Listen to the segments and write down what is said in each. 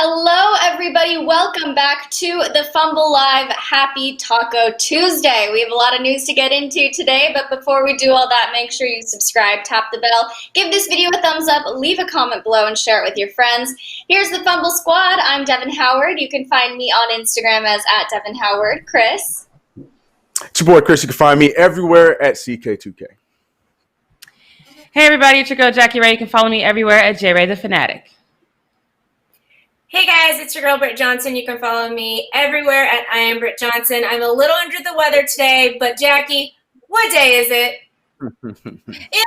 Hello, everybody. Welcome back to the Fumble Live. Happy Taco Tuesday. We have a lot of news to get into today, but before we do all that, make sure you subscribe, tap the bell, give this video a thumbs up, leave a comment below, and share it with your friends. Here's the Fumble Squad. I'm Devin Howard. You can find me on Instagram as @DevinHoward. Chris. It's your boy Chris. You can find me everywhere at CK2K. Hey everybody, it's your girl Jackie Ray. You can follow me everywhere at JRay the Fanatic. Hey guys, it's your girl Britt Johnson. You can follow me everywhere at I am Britt Johnson. I'm a little under the weather today, but Jackie, what day is it?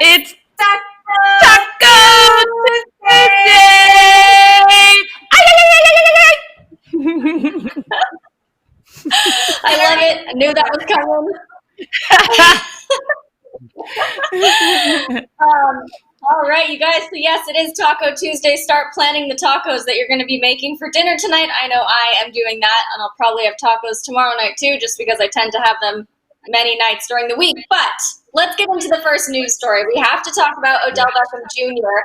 It's Taco Tuesday! I love it. I knew that was coming. All right, you guys. So yes, it is Taco Tuesday. Start planning the tacos that you're going to be making for dinner tonight. I know I am doing that, and I'll probably have tacos tomorrow night too, just because I tend to have them many nights during the week. But let's get into the first news story. We have to talk about Odell Beckham Jr.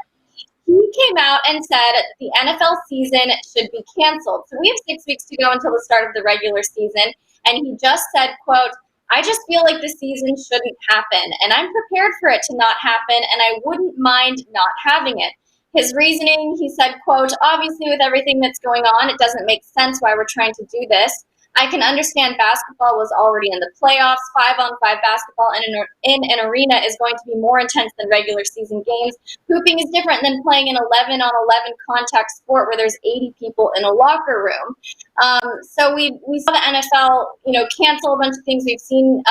He came out and said the NFL season should be canceled. So we have 6 weeks to go until the start of the regular season, and he just said, quote, "I just feel like the season shouldn't happen, and I'm prepared for it to not happen, and I wouldn't mind not having it." His reasoning, he said, quote, "Obviously with everything that's going on, it doesn't make sense why we're trying to do this. I can understand basketball was already in the playoffs. 5-on-5 basketball in an arena is going to be more intense than regular season games. Hooping is different than playing an 11-on-11 contact sport where there's 80 people in a locker room." So we saw the NFL, cancel a bunch of things. We've seen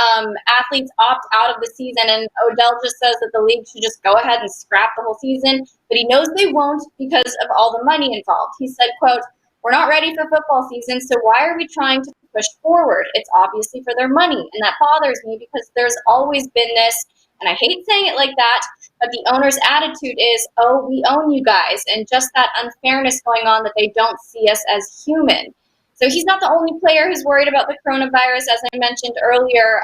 athletes opt out of the season, and Odell just says that the league should just go ahead and scrap the whole season, but he knows they won't because of all the money involved. He said, quote, "We're not ready for football season, so why are we trying to push forward? It's obviously for their money." And that bothers me because there's always been this, and I hate saying it like that, but the owner's attitude is, oh, we own you guys, and just that unfairness going on that they don't see us as human. So he's not the only player who's worried about the coronavirus. As I mentioned earlier,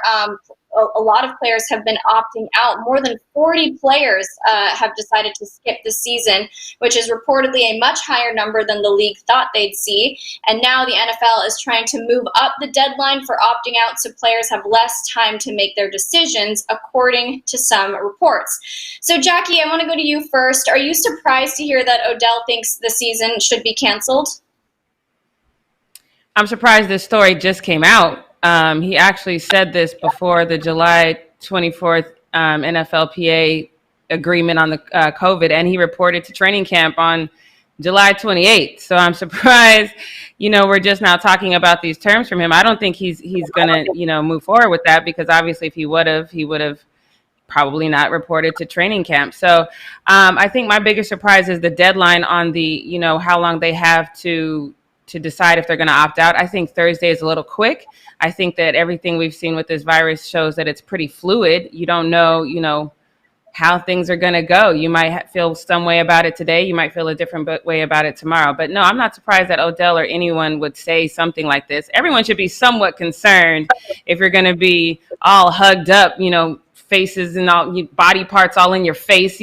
a lot of players have been opting out. More than 40 players have decided to skip the season, which is reportedly a much higher number than the league thought they'd see. And now the NFL is trying to move up the deadline for opting out so players have less time to make their decisions, according to some reports. So, Jackie, I want to go to you first. Are you surprised to hear that Odell thinks the season should be canceled? I'm surprised this story just came out. He actually said this before the July 24th NFLPA agreement on the COVID, and he reported to training camp on July 28th. So I'm surprised, we're just now talking about these terms from him. I don't think he's going to, move forward with that, because obviously if he would have probably not reported to training camp. So I think my biggest surprise is the deadline on the, how long they have to decide if they're going to opt out. I think Thursday is a little quick. I think that everything we've seen with this virus shows that it's pretty fluid. You don't know, how things are going to go. You might feel some way about it today. You might feel a different way about it tomorrow. But no, I'm not surprised that Odell or anyone would say something like this. Everyone should be somewhat concerned if you're going to be all hugged up, faces and all body parts all in your face.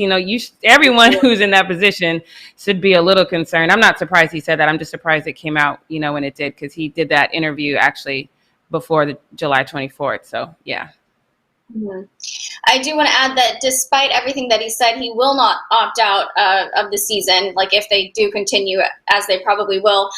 Everyone who's in that position should be a little concerned. I'm not surprised he said that. I'm just surprised it came out, when it did, because he did that interview actually before the July 24th. So, yeah. Mm-hmm. I do want to add that despite everything that he said, he will not opt out of the season, like if they do continue, as they probably will,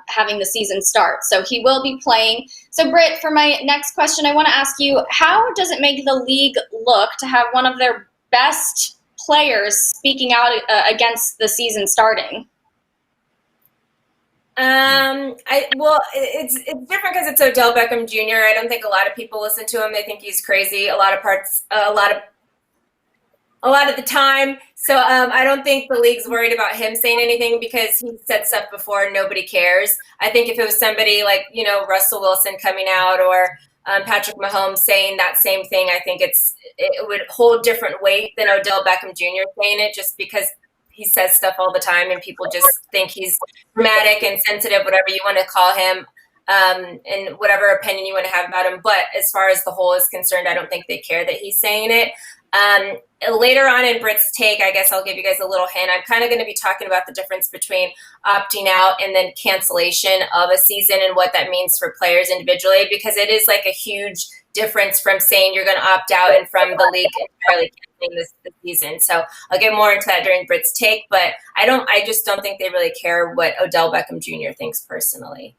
having the season start. So he will be playing. So, Britt, for my next question, I want to ask you, how does it make the league look to have one of their best players speaking out against the season starting? It's different because it's Odell Beckham Jr. I don't think a lot of people listen to him. They think he's crazy a lot of the time. So I don't think the league's worried about him saying anything, because he said stuff before and nobody cares. I think if it was somebody like, Russell Wilson coming out, or Patrick Mahomes saying that same thing, I think it would hold different weight than Odell Beckham Jr. saying it, just because he says stuff all the time and people just think he's dramatic and sensitive, whatever you want to call him, and whatever opinion you want to have about him. But as far as the whole is concerned, I don't think they care that he's saying it. Later on in Britt's take, I guess I'll give you guys a little hint. I'm kind of going to be talking about the difference between opting out and then cancellation of a season and what that means for players individually, because it is like a huge difference from saying you're going to opt out and from the league entirely canceling this season. So I'll get more into that during Britt's take, but I just don't think they really care what Odell Beckham Jr. thinks personally.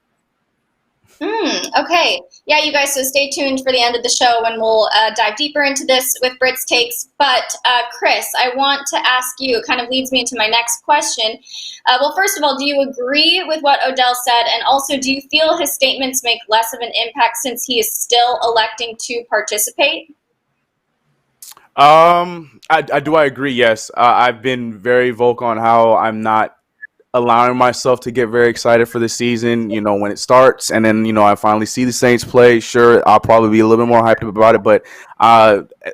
Okay. Yeah, you guys, so stay tuned for the end of the show when we'll dive deeper into this with Britt's takes. But Chris, I want to ask you, it kind of leads me into my next question. Well, first of all, do you agree with what Odell said? And also, do you feel his statements make less of an impact since he is still electing to participate? I agree. Yes. I've been very vocal on how I'm not allowing myself to get very excited for the season, when it starts, and then, I finally see the Saints play. Sure, I'll probably be a little bit more hyped up about it, but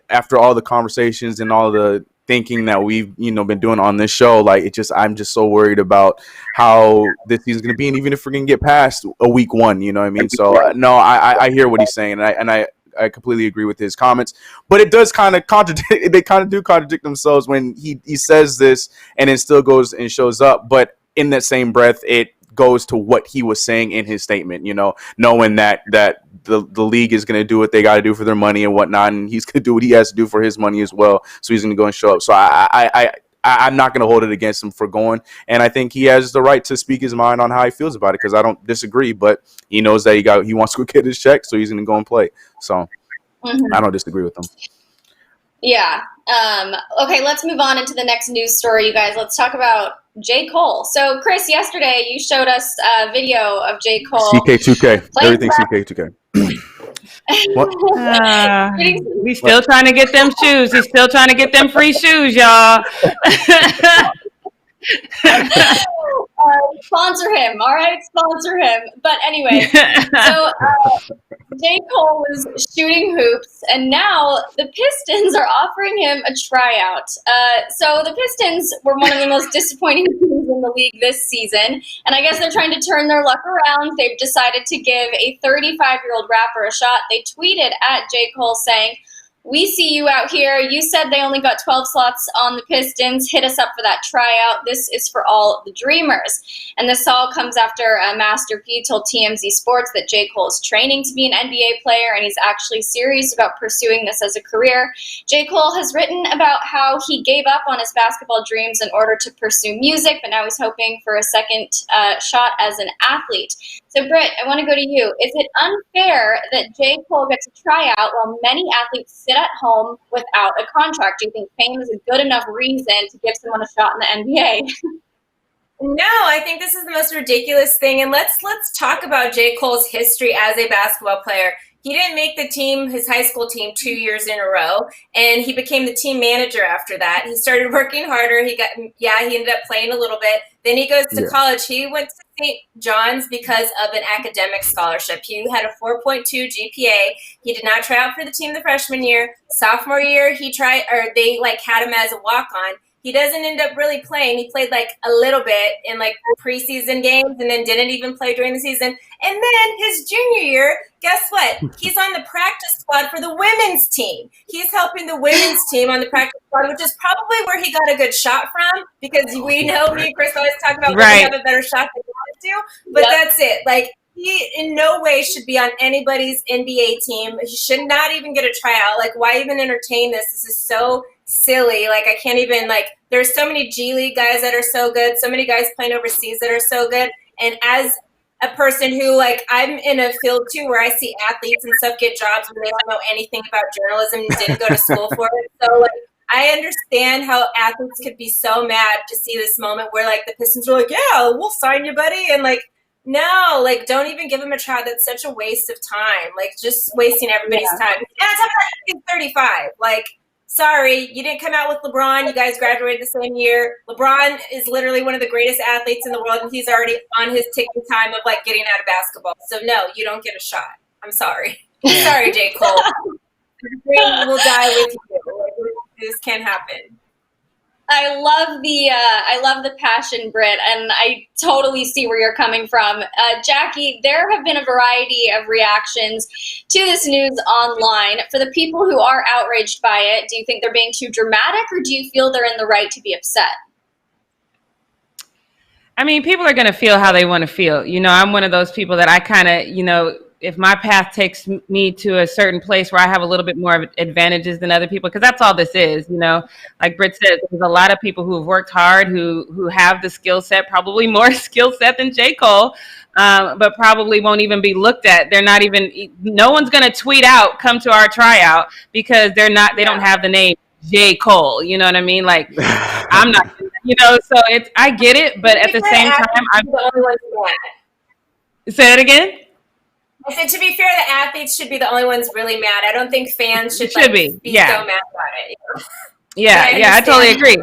after all the conversations and all the thinking that we've, been doing on this show, I'm just so worried about how this season's going to be, and even if we're going to get past a week one, you know what I mean? So, no, I hear what he's saying, and I completely agree with his comments, but it does kind of contradict. They kind of do contradict themselves when he says this and then still goes and shows up, but in that same breath, it goes to what he was saying in his statement, knowing that the league is going to do what they got to do for their money and whatnot, and he's going to do what he has to do for his money as well. So he's going to go and show up. So I'm not going to hold it against him for going, and I think he has the right to speak his mind on how he feels about it, because I don't disagree, but he knows that he wants to go get his check, so he's going to go and play. So I don't disagree with him. Yeah. Okay, let's move on into the next news story, you guys. Let's talk about J. Cole. So, Chris, yesterday you showed us a video of J. Cole. CK2K. Everything's CK2K. What? He's still trying to get them shoes. He's still trying to get them free shoes, y'all. Sponsor him, all right? Sponsor him. But anyway, so J. Cole was shooting hoops, and now the Pistons are offering him a tryout. So the Pistons were one of the most disappointing teams in the league this season, and I guess they're trying to turn their luck around. They've decided to give a 35-year-old rapper a shot. They tweeted at J. Cole saying, "We see you out here. You said they only got 12 slots on the Pistons. Hit us up for that tryout. This is for all the dreamers." And this all comes after Master P told TMZ Sports that J. Cole is training to be an NBA player, and he's actually serious about pursuing this as a career. J. Cole has written about how he gave up on his basketball dreams in order to pursue music, but now he's hoping for a second shot as an athlete. So, Britt, I want to go to you. Is it unfair that J. Cole gets a tryout while many athletes sit at home without a contract? Do you think fame is a good enough reason to give someone a shot in the NBA? No, I think this is the most ridiculous thing. And let's talk about J. Cole's history as a basketball player. He didn't make the team, his high school team, 2 years in a row, and he became the team manager after that. He started working harder. He ended up playing a little bit. Then he goes to college. He went to St. John's because of an academic scholarship. He had a 4.2 GPA. He did not try out for the team the freshman year. Sophomore year, they had him as a walk-on. He doesn't end up really playing. He played a little bit in preseason games and then didn't even play during the season. And then his junior year, guess what? He's on the practice squad for the women's team. He's helping the women's team on the practice squad, which is probably where he got a good shot from, because we know me and Chris always talk about when we have a better shot than we want to. But that's it. He in no way should be on anybody's NBA team. He should not even get a tryout. Why even entertain this? This is so silly. I can't even, there's so many G League guys that are so good, so many guys playing overseas that are so good. And as a person who, I'm in a field too where I see athletes and stuff get jobs when they don't know anything about journalism and didn't go to school for it. So, I understand how athletes could be so mad to see this moment where, the Pistons are yeah, we'll sign you, buddy. And, no, don't even give him a try. That's such a waste of time. Just wasting everybody's time. And on top of that, he's 35. Sorry, you didn't come out with LeBron. You guys graduated the same year. LeBron is literally one of the greatest athletes in the world, and he's already on his ticking time of getting out of basketball. So no, you don't get a shot. I'm sorry. Sorry, J. Cole. The dream will die with you. This can't happen. I love the passion, Britt, and I totally see where you're coming from. Jackie, there have been a variety of reactions to this news online. For the people who are outraged by it, do you think they're being too dramatic, or do you feel they're in the right to be upset? I mean, people are going to feel how they want to feel. You know, I'm one of those people that I kind of, you know, if my path takes me to a certain place where I have a little bit more advantages than other people, because that's all this is, you know, like Britt said, there's a lot of people who have worked hard, who have the skill set, probably more skill set than J. Cole, but probably won't even be looked at. They're not even, no one's going to tweet out, come to our tryout, because they don't have the name J. Cole. You know what I mean? Like, I'm not, you know, so I get it, but at the same time, I'm the only one who won. Say it again? I said, to be fair, the athletes should be the only ones really mad. I don't think fans should be so mad about it. You know? Yeah, I totally agree.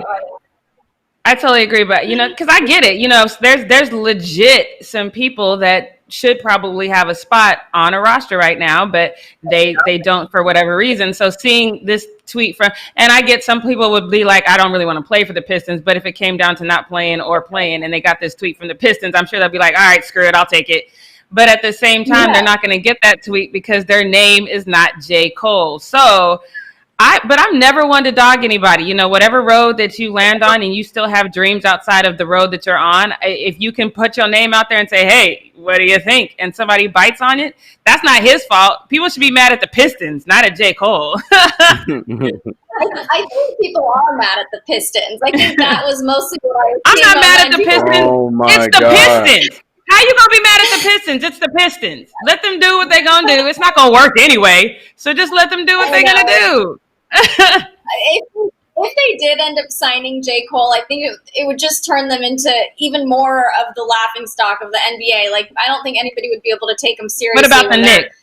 I totally agree, but, you know, because I get it. You know, there's legit some people that should probably have a spot on a roster right now, but they don't for whatever reason. So seeing this tweet from, and I get some people would be like, I don't really want to play for the Pistons, but if it came down to not playing or playing and they got this tweet from the Pistons, I'm sure they'll be like, all right, screw it, I'll take it. But at the same time, they're not going to get that tweet because their name is not J. Cole. So but I'm never one to dog anybody. You know, whatever road that you land on and you still have dreams outside of the road that you're on, if you can put your name out there and say, hey, what do you think? And somebody bites on it, that's not his fault. People should be mad at the Pistons, not at J. Cole. I think people are mad at the Pistons. I think that was mostly what I was I'm not mad at the Pistons. Oh my it's the Pistons. How you gonna be mad at the Pistons? It's the Pistons. Let them do what they're gonna do. It's not gonna work anyway. So just let them do what they're gonna do. If they did end up signing J. Cole, I think it would just turn them into even more of the laughing stock of the NBA. Like, I don't think anybody would be able to take them seriously. What about the Knicks?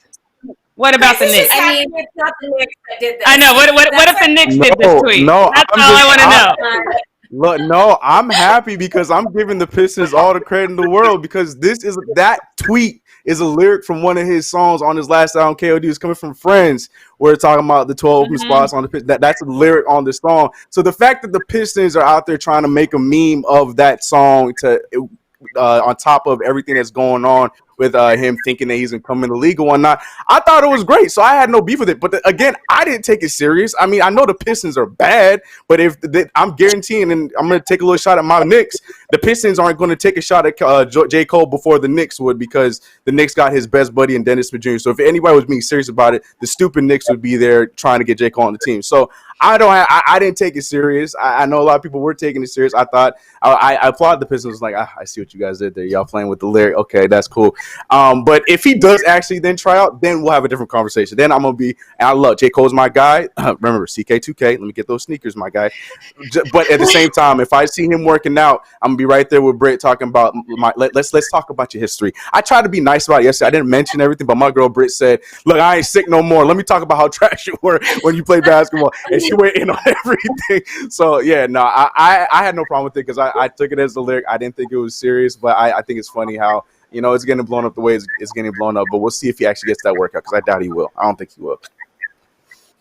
What about the Knicks? I mean, it's not the Knicks that did this. I know. What if the Knicks did this tweet? No, that's all I want to know. Look, no, I'm happy because I'm giving the Pistons all the credit in the world because that tweet is a lyric from one of his songs on his last album, KOD. It's coming from Friends, where it's talking about the 12 open spots on the Pistons. That's a lyric on the song. So the fact that the Pistons are out there trying to make a meme of that song on top of everything that's going on with him thinking that he's going to come in the league and whatnot, I thought it was great. So I had no beef with it. But again, I didn't take it serious. I mean, I know the Pistons are bad, but I'm guaranteeing, and I'm going to take a little shot at my Knicks, the Pistons aren't going to take a shot at J. Cole before the Knicks would, because the Knicks got his best buddy in Dennis Smith Jr. So if anybody was being serious about it, the stupid Knicks would be there trying to get J. Cole on the team. So I didn't take it serious. I know a lot of people were taking it serious. I thought I applaud the Pistons. Like, I see what you guys did there. Y'all playing with the lyric. Okay, that's cool. But if he does actually then try out, then we'll have a different conversation. Then I'm gonna be, and I love J. Cole's my guy. Remember, CK2K. Let me get those sneakers, my guy. But at the same time, if I see him working out, I'm gonna be right there with Britt talking about let's talk about your history. I tried to be nice about it yesterday. I didn't mention everything, but my girl Britt said, "Look, I ain't sick no more. Let me talk about how trash you were when you played basketball." And she went in on everything. So yeah, no, I had no problem with it because I took it as a lyric. I didn't think it was serious, but I think it's funny how, you know, it's getting blown up the way it's getting blown up. But we'll see if he actually gets that workout, because I doubt he will. I don't think he will.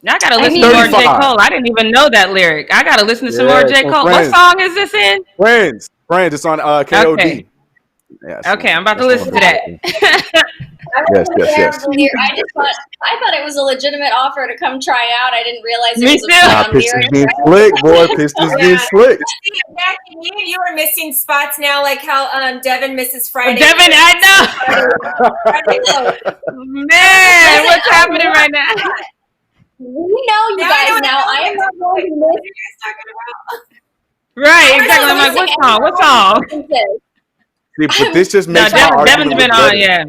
Now I gotta listen to more J. Cole. I didn't even know that lyric. I gotta listen to some more J. Cole. What song is this in? Friends. It's on KOD. Okay. Yeah, okay, I'm about to listen to that. Yes. I thought it was a legitimate offer to come try out. I didn't realize it Me was too. a Pistons being slick, boy. Pistons being slick. Jackie, you are missing spots now, like how Devin misses Friday. Devin, I know. Man, what's happening right now? We know you guys now. I am not going to miss. Right, exactly. I'm like, what song? See, but this just makes Devin's been on, yeah.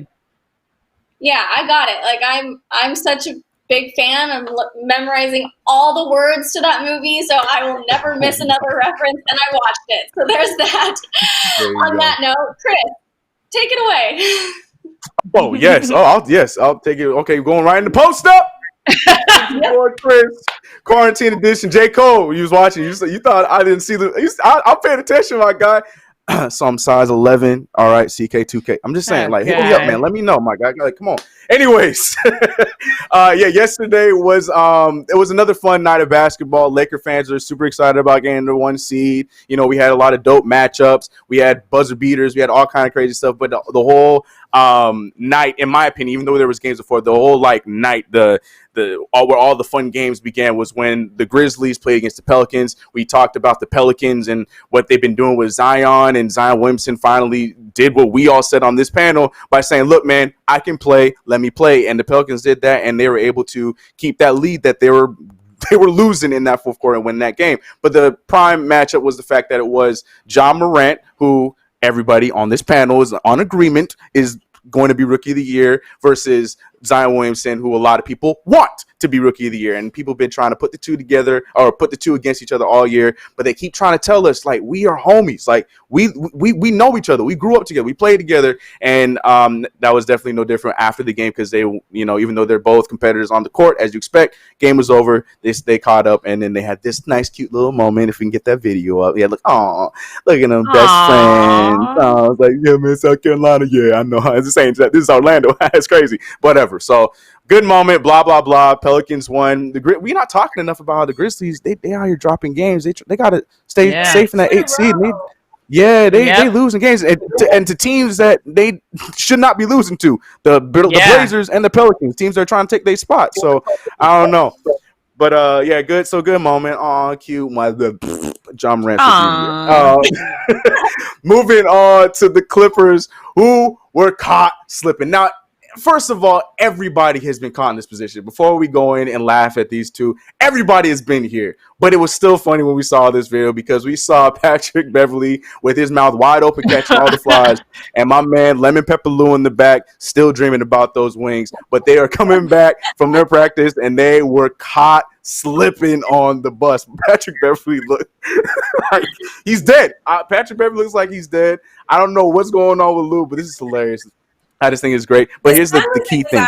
Yeah, I got it. Like, I'm such a big fan. I'm memorizing all the words to that movie, so I will never miss another reference, and I watched it. So there's that. On that note, Chris, take it away. Oh, yes. I'll take it. Okay, going right in the post up. Chris, quarantine edition. J. Cole, you was watching. You thought I didn't see I'm paying attention, my guy. So I'm size 11. All right, CK2K. I'm just saying, like, hit me up, man. Let me know, my guy. Like, come on. Anyways, yesterday was it was another fun night of basketball. Laker fans are super excited about getting the 1 seed. You know, we had a lot of dope matchups. We had buzzer beaters. We had all kind of crazy stuff. But the whole night, in my opinion, even though there was games before, the whole night, where all the fun games began was when the Grizzlies played against the Pelicans. We talked about the Pelicans and what they've been doing with Zion, and Zion Williamson finally did what we all said on this panel by saying, look, man, I can play, let me play. And the Pelicans did that, and they were able to keep that lead that they were losing in that fourth quarter and win that game. But the prime matchup was the fact that it was John Morant, who everybody on this panel is on agreement is going to be Rookie of the Year, versus Zion Williamson, who a lot of people want to be Rookie of the Year. And people have been trying to put the two together, or put the two against each other all year, but they keep trying to tell us, like, we are homies. Like, we know each other. We grew up together. We played together. And that was definitely no different after the game, because they, you know, even though they're both competitors on the court, as you expect, game was over. They caught up, and then they had this nice, cute little moment. If we can get that video up. Yeah, look at them, best friends. I was like, yeah, man, South Carolina. Yeah, I know. It's the same. This is Orlando. It's crazy. Whatever. So, good moment, blah, blah, blah. Pelicans won. We're not talking enough about how the Grizzlies, they out here dropping games. They got to stay safe in that 8th seed. They losing games. And to teams that they should not be losing to. The Blazers and the Pelicans. Teams that are trying to take their spot. So, I don't know. But, good. So, good moment. Aw, cute. John Morant. Moving on to the Clippers, who were caught slipping. Now, first of all, everybody has been caught in this position. Before we go in and laugh at these two, everybody has been here. But it was still funny when we saw this video, because we saw Patrick Beverley with his mouth wide open catching all the flies, and my man Lemon Pepper Lou in the back still dreaming about those wings. But they are coming back from their practice, and they were caught slipping on the bus. Patrick Beverley looked like he's dead. Patrick Beverley looks like he's dead. I don't know what's going on with Lou, but this is hilarious. I just think it's great. But here's the key thing.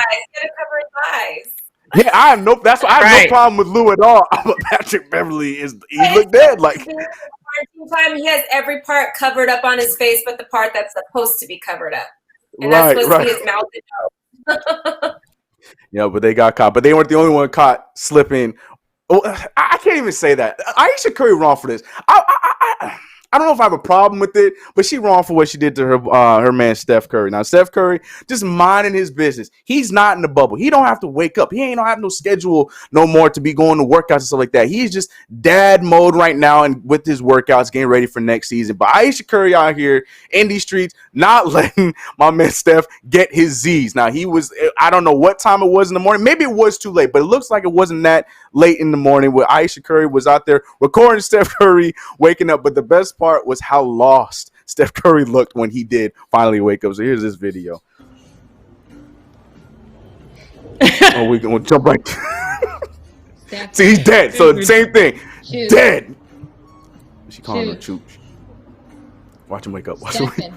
Yeah, I have no problem with Lou at all. But Patrick Beverley he looked dead. Like, time he has every part covered up on his face, but the part that's supposed to be covered up, and that's supposed to be his mouth and nose. Yeah, but they got caught. But they weren't the only one caught slipping. Oh, I can't even say that. Aisha Curry wrong for this. I don't know if I have a problem with it, but she wrong for what she did to her man Steph Curry. Now, Steph Curry just minding his business. He's not in the bubble. He don't have to wake up. He ain't have no schedule no more to be going to workouts and stuff like that. He's just dad mode right now, and with his workouts, getting ready for next season. But Aisha Curry out here in these streets, not letting my man Steph get his Z's. Now, I don't know what time it was in the morning. Maybe it was too late, but it looks like it wasn't that late in the morning where Aisha Curry was out there recording Steph Curry waking up. But the best part was how lost Steph Curry looked when he did finally wake up. So here's this video. We're going to jump right. See, he's dead. So same thing. Chooch. Dead. She calling him Chooch. Watch him wake up. Watch him wake up.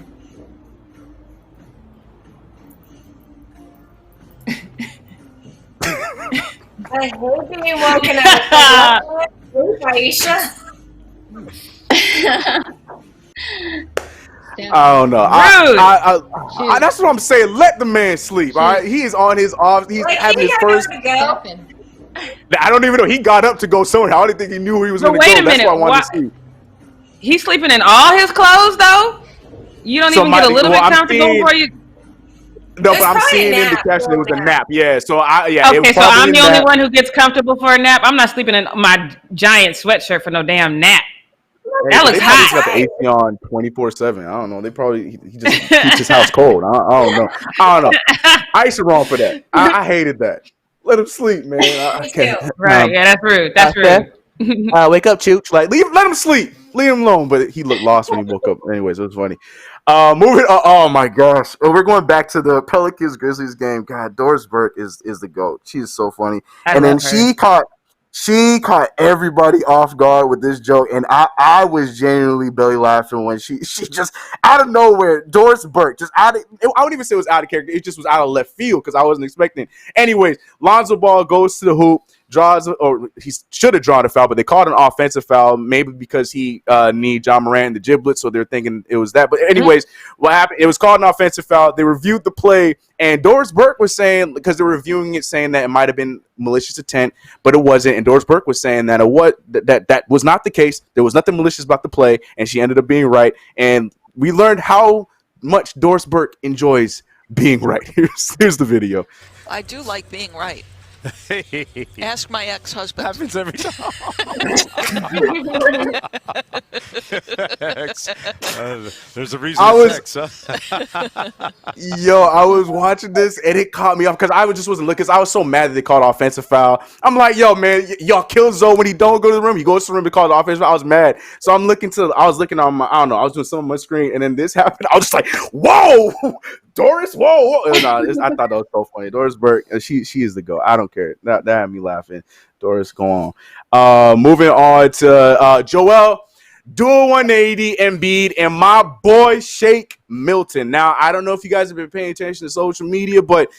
I hate being woken up. Aisha. I don't know. That's what I'm saying. Let the man sleep. All right, he is on his off. He's having his first. I don't even know. He got up to go somewhere. I don't think he knew where he was going to go. Wait a minute. That's why I wanted to see. He's sleeping in all his clothes, though. You don't even get a little bit comfortable before you. No, but I'm seeing in the caption it was a nap. Yeah, so Okay, so I'm the only one who gets comfortable for a nap. I'm not sleeping in my giant sweatshirt for no damn nap. That looks hot. He's got the AC on 24/7. I don't know. They probably he just keeps his house cold. I don't know. I used to wrong for that. I hated that. Let him sleep, man. I can't. Right? Yeah, that's rude. That's rude. Wake up, Chooch. Like, let him sleep. Leave him alone. But he looked lost when he woke up. Anyways, it was funny. Moving. Oh my gosh. We're going back to the Pelicans Grizzlies game. God, Doris Burke is the GOAT. She is so funny. And then she caught everybody off guard with this joke, and I was genuinely belly laughing when she just out of nowhere, Doris Burke, just I wouldn't even say it was out of character. It just was out of left field because I wasn't expecting. Anyways, Lonzo Ball goes to the hoop, draws, or he should have drawn a foul, but they called an offensive foul, maybe because he need John Morant in the giblets, so they're thinking it was that. But anyways, what happened? It was called an offensive foul. They reviewed the play, and Doris Burke was saying, because they were reviewing it, saying that it might have been malicious intent, but it wasn't. And Doris Burke was saying that that was not the case. There was nothing malicious about the play, and she ended up being right. And we learned how much Doris Burke enjoys being right. Here's the video. I do like being right. Ask my ex-husband. Happens every time. There's a reason it's X, huh? Yo, I was watching this and it caught me off because I just wasn't looking. Because I was so mad that they called offensive foul. I'm like, yo, man, y'all kill Zoe when he don't go to the room. He goes to the room and calls offensive foul. I was mad. So I was looking on my, I don't know, I was doing something on my screen, and then this happened. I was just like, whoa, Doris, whoa. I thought that was so funny. Doris Burke, she is the GOAT. I don't care. That had me laughing. Doris, go on. Moving on to Joel. Dual 180 Embiid and my boy Shake Milton. Now, I don't know if you guys have been paying attention to social media, but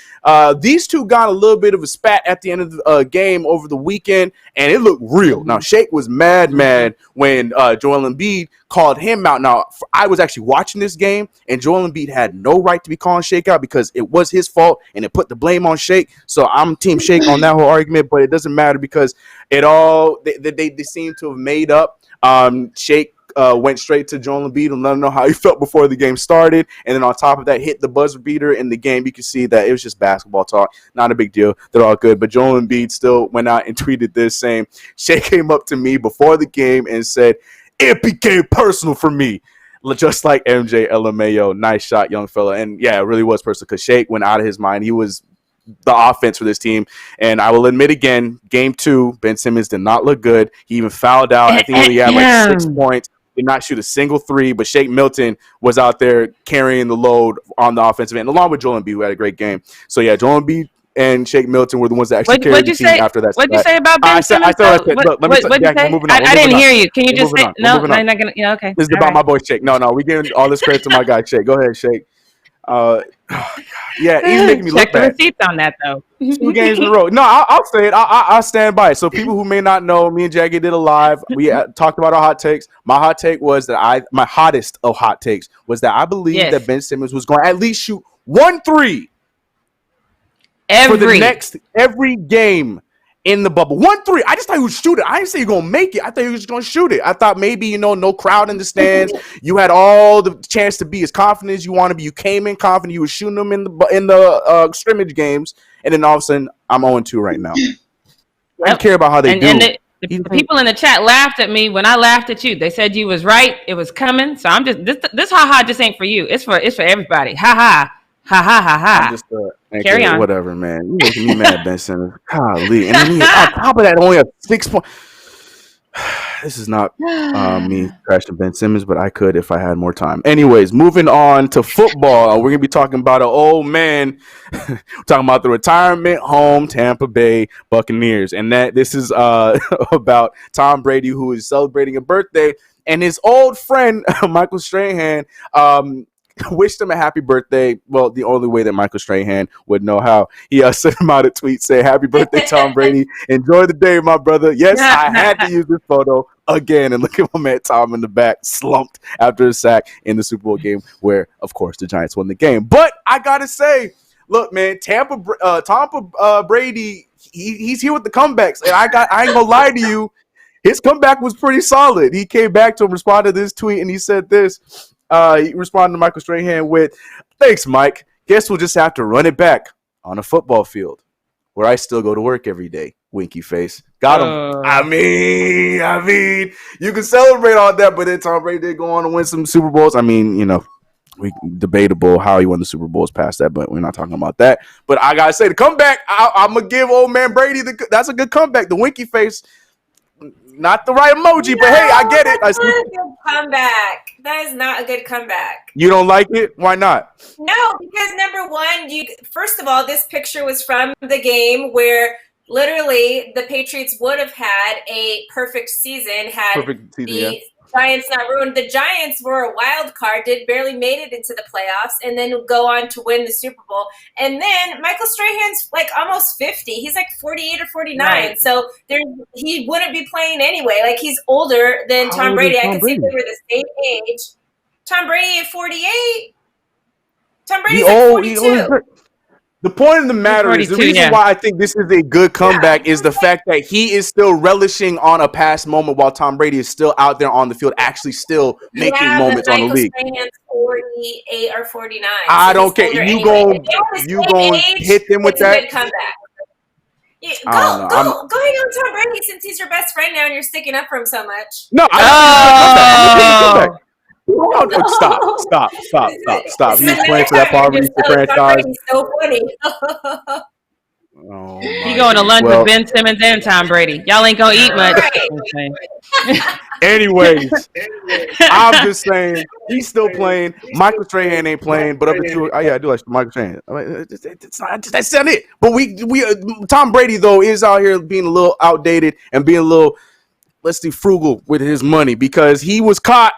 these two got a little bit of a spat at the end of the game over the weekend, and it looked real. Now, Shake was mad when Joel Embiid called him out. Now, I was actually watching this game, and Joel Embiid had no right to be calling Shake out because it was his fault, and it put the blame on Shake. So I'm Team Shake on that whole argument, but it doesn't matter because it all they seem to have made up. Shake went straight to Joel Embiid and let him know how he felt before the game started, and then on top of that, hit the buzzer beater in the game. You can see that it was just basketball talk, not a big deal. They're all good, but Joel Embiid still went out and tweeted this, saying, "Shake came up to me before the game and said it became personal for me." Just like MJ LMAO. Nice shot, young fella. And yeah, it really was personal because Shake went out of his mind. He was the offense for this team. And I will admit again, game 2, Ben Simmons did not look good. He even fouled out. I think he had like 6 points. Did not shoot a single three, but Shake Milton was out there carrying the load on the offensive end, along with Joel Embiid, who had a great game. So yeah, Joel Embiid and Shake Milton were the ones that actually carried the team after that. What'd you say about Ben Simmons? What'd you say? I didn't hear you. Can you just say? No, I'm not gonna. Yeah, okay. This is about my boy Shake. No, we giving all this credit to my guy Shake. Go ahead, Shake. Yeah, he's making me look bad. Check the receipts on that though. 2 games in a row. No, I'll say it. I'll stand by it. So people who may not know, me and Jackie did a live. We talked about our hot takes. My hot take was that my hottest of hot takes was that I believe that Ben Simmons was going to at least shoot 1 3 for the next every game in the bubble. 1 3. I just thought he would shoot it. I didn't say you're gonna make it. I thought he was just gonna shoot it. I thought maybe no crowd in the stands. You had all the chance to be as confident as you want to be. You came in confident. You were shooting them in the scrimmage games, and then all of a sudden I'm 0-2 right now. I don't care about how they do. And the people in the chat laughed at me when I laughed at you. They said you was right. It was coming. So I'm just this ha just ain't for you. It's for everybody. Ha ha. Ha ha ha ha. I'm just carry on. Whatever, man. You making me mad, Ben Simmons. Golly. And then on top of that, only a 6 point. This is not me crashing Ben Simmons, but I could if I had more time. Anyways, moving on to football. We're gonna be talking about an old man. We're talking about the retirement home Tampa Bay Buccaneers, and this is about Tom Brady, who is celebrating a birthday, and his old friend Michael Strahan wished him a happy birthday. Well, the only way that Michael Strahan would know how. He sent him out a tweet saying, "Happy birthday, Tom Brady. Enjoy the day, my brother." Yes, I had to use this photo again. And look at my man Tom in the back, slumped after a sack in the Super Bowl game where, of course, the Giants won the game. But I got to say, look, man, Tampa Brady, he's here with the comebacks. And I ain't going to lie to you. His comeback was pretty solid. He came back to him, responded to this tweet, and he said this. He responded to Michael Strahan with, "Thanks, Mike. Guess we'll just have to run it back on a football field where I still go to work every day." Winky face. Got him. I mean, you can celebrate all that, but then Tom Brady did go on to win some Super Bowls. I mean, we debatable how he won the Super Bowls past that, but we're not talking about that. But I gotta say, the comeback, I'm gonna give old man Brady that's a good comeback. The winky face. Not the right emoji, but hey, I get it. That's not a good comeback. That is not a good comeback. You don't like it? Why not? No, because number one, first of all, this picture was from the game where literally the Patriots would have had a perfect season had the Giants not ruined. The Giants were a wild card, barely made it into the playoffs, and then go on to win the Super Bowl. And then Michael Strahan's like almost 50. He's like 48 or 49. Right. So he wouldn't be playing anyway. Like he's older than Tom Brady. I could see if they were the same age. Tom Brady at 48. Tom Brady's like 42. The point of the matter is the reason why I think this is a good comeback is the fact that he is still relishing on a past moment while Tom Brady is still out there on the field, actually still making moments on the league. 48 or 49. I don't care. You going hit them with that? Comeback. Yeah, go hang on Tom Brady since he's your best friend now and you're sticking up for him so much. No, Stop. He's playing for that poverty franchise. He's so funny. You going to lunch with Ben Simmons and Tom Brady. Y'all ain't going to eat much. Anyways, I'm just saying he's still playing. Michael Strahan ain't playing, but up until I do like Michael Strahan. It's not that's not it. But we Tom Brady though is out here being a little outdated and being a little frugal with his money because he was caught.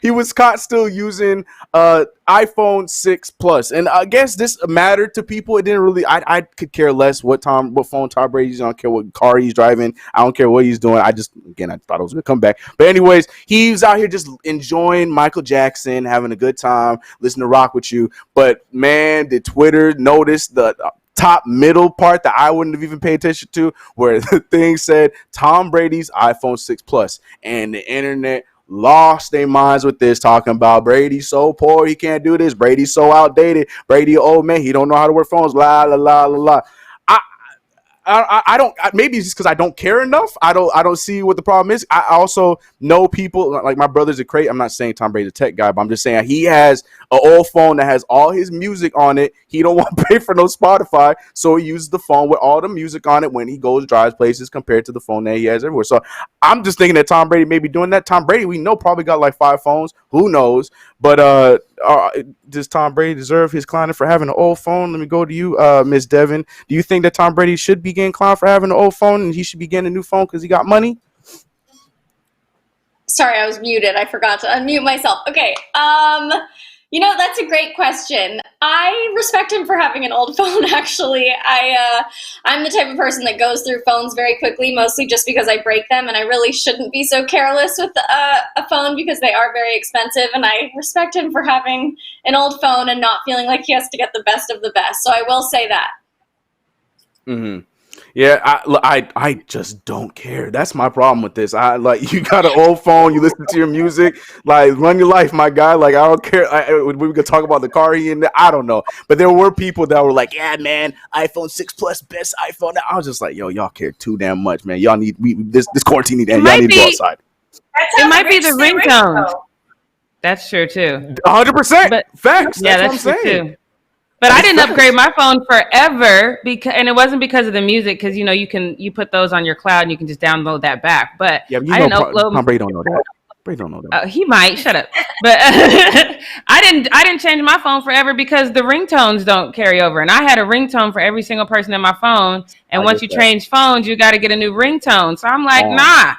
He was caught still using iPhone 6 Plus, and I guess this mattered to people. It didn't really. I could care less what phone Tom Brady's using. I don't care what car he's driving. I don't care what he's doing. I thought it was gonna come back. But anyways, he's out here just enjoying Michael Jackson, having a good time, listening to Rock With You. But man, did Twitter notice the top middle part that I wouldn't have even paid attention to, where the thing said Tom Brady's iPhone 6 Plus, and the internet lost their minds with this, talking about Brady's so poor he can't do this. Brady's so outdated. Brady old man, he don't know how to work phones. La la la la la. I don't. Maybe it's just because I don't care enough. I don't see what the problem is. I also know people like my brother's a crate. I'm not saying Tom Brady's a tech guy, but I'm just saying he has an old phone that has all his music on it. He don't want to pay for no Spotify, so he uses the phone with all the music on it when he goes drives places compared to the phone that he has everywhere. So I'm just thinking that Tom Brady may be doing that. Tom Brady, we know, probably got like 5 phones. Who knows? But does Tom Brady deserve his clowning for having an old phone? Let me go to you, Miss Devin. Do you think that Tom Brady should be getting clowned for having an old phone and he should be getting a new phone because he got money? Sorry, I was muted. I forgot to unmute myself. Okay. That's a great question. I respect him for having an old phone, actually. I'm the type of person that goes through phones very quickly, mostly just because I break them, and I really shouldn't be so careless with a phone because they are very expensive, and I respect him for having an old phone and not feeling like he has to get the best of the best. So I will say that. Mm-hmm. Yeah, I just don't care. That's my problem with this. You got an old phone, you listen to your music, like run your life, my guy. Like I don't care. We could talk about the car he in. I don't know, but there were people that were like, "Yeah, man, iPhone 6 Plus, best iPhone." I was just like, "Yo, y'all care too damn much, man. Y'all need this quarantine need to end. Y'all need to go outside." It might be the ringtone. That's true too. 100% facts. Yeah, that's true too. But I didn't upgrade my phone forever and it wasn't because of the music, because you put those on your cloud and you can just download that back. But I didn't upload. Tom Brady don't know that. Brady don't know that. He might. Shut up. But I didn't change my phone forever because the ringtones don't carry over, and I had a ringtone for every single person in my phone. And once you change phones, you got to get a new ringtone. So I'm like, nah.